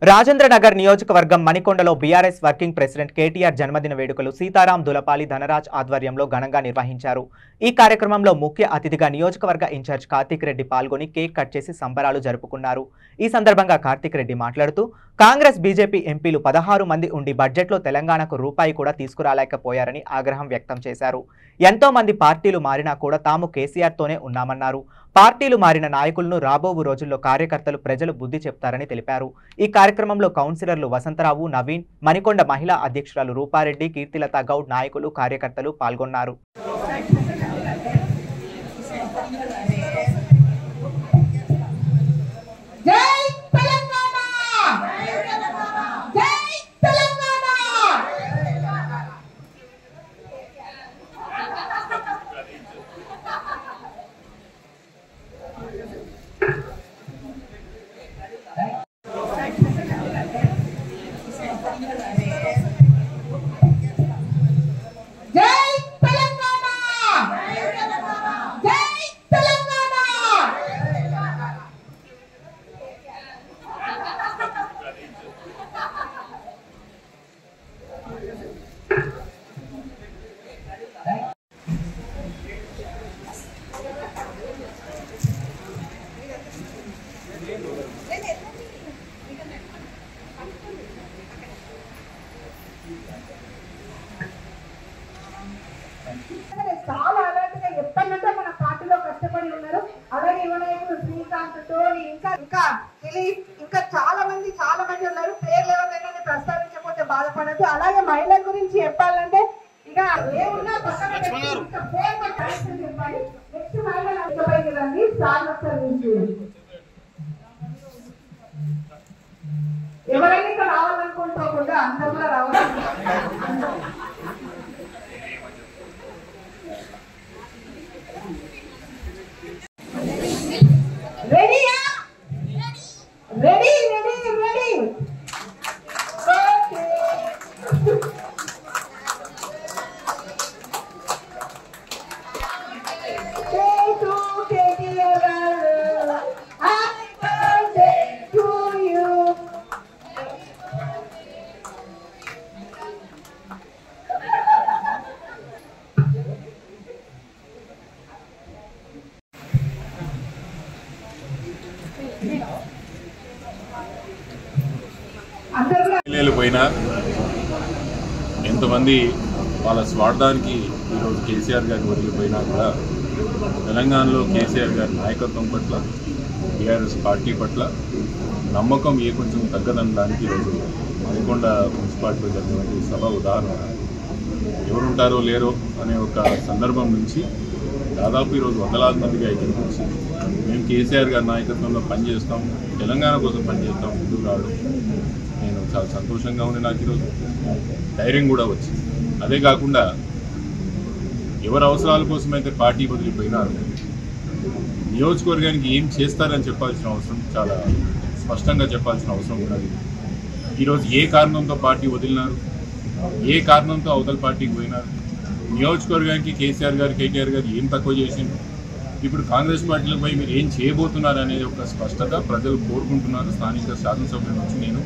రాజేంద్రనగర్ నియోజకవర్గం మణికొండలో BRS working president KTR జన్మదిన వేడుకలు సీతారాం దులపాలి ధనరాజ్ ఆధ్వర్యంలో ఘనంగా నిర్వహించారు। ఈ కార్యక్రమంలో ముఖ్య అతిథిగా నియోజకవర్గ ఇన్ఛార్జ్ కార్తిక్ రెడ్డి పాల్గొని కేక్ కట్ చేసి సంబరాలు జరుపుకున్నారు। ఈ సందర్భంగా కార్తిక్ రెడ్డి మాట్లాడుతూ కాంగ్రెస్ బీజేపీ ఎంపీలు 16 మంది ఉండి బడ్జెట్లో తెలంగాణకు రూపాయి కూడా తీసుకురాలేకపోయారని ఆగ్రహం వ్యక్తం చేశారు। ఎంతో మంది పార్టీలు మారినా కూడా తాము కేసీఆర్ తోనే ఉన్నామన్నారు। పార్టీలు మారిన నాయకులను రాబోవు రోజుల్లో కార్యకర్తలు ప్రజలు బుద్ధి చెప్తారని తెలిపారు। ఈ కార్యక్రమంలో కౌన్సిలర్లు వసంతరావు, నవీన్, మణికొండ మహిళా అధ్యక్షురాలు రూపారెడ్డి, కీర్తిలత గౌడ్ నాయకులు కార్యకర్తలు పాల్గొన్నారు। చాలా అలర్ట్ గా ఎప్పటినుంటే మన పార్టీలో కష్టపడి ఉన్నారు। అలాగే యువ నాయకులు శ్రీకాంత్, టోనీ, ఇంకా చాలా మంది ఉన్నారు। పేర్లు ఎవరైనా ప్రస్తావించకపోతే బాధపడద్దు। అలాగే మహిళల గురించి చెప్పాలంటే ఇక ఏమున్నా పక్కన చెప్పాలి। నెక్స్ట్ మహిళలు రండి, ఎవరైనా ఇక్కడ రావాలనుకుంటా కూడా అందరూ కూడా రావాలి। పోయినా ఎంతమంది వాళ్ళ స్వార్థానికి ఈరోజు కేసీఆర్ గారిని వదిలిపోయినా కూడా తెలంగాణలో కేసీఆర్ గారి నాయకత్వం పట్ల, టీఆర్ఎస్ పార్టీ పట్ల నమ్మకం కొంచెం తగ్గదనడానికి ఈరోజు మణికొండ మున్సిపాలిటీలో జరిగినటువంటి సభ ఉదాహరణ। ఎవరుంటారో లేరో అనే ఒక సందర్భం నుంచి దాదాపు ఈరోజు వందలాది మందికి ఐక్యం వచ్చి మేము కేసీఆర్ గారి నాయకత్వంలో పనిచేస్తాం, తెలంగాణ కోసం పనిచేస్తాం ముందుకు రావడం నేను చాలా సంతోషంగా ఉంది। నాకు ఈరోజు ధైర్యం కూడా వచ్చింది। అదే కాకుండా ఎవరి అవసరాల కోసమైతే పార్టీ వదిలిపోయినారు, నియోజకవర్గానికి ఏం చేస్తారని చెప్పాల్సిన అవసరం, చాలా స్పష్టంగా చెప్పాల్సిన అవసరం ఉన్నది। ఈరోజు ఏ కారణంతో పార్టీ వదిలినారు, ఏ కారణంతో అవతల పార్టీకి పోయినారు, నియోజకవర్గానికి కేసీఆర్ గారు, కేటీఆర్ గారు ఏం తక్కువ చేసింది, ఇప్పుడు కాంగ్రెస్ పార్టీలకు పోయి మీరు ఏం చేయబోతున్నారు అనేది ఒక స్పష్టత ప్రజలు కోరుకుంటున్నారు। స్థానిక శాసనసభ్యుల నుంచి నేను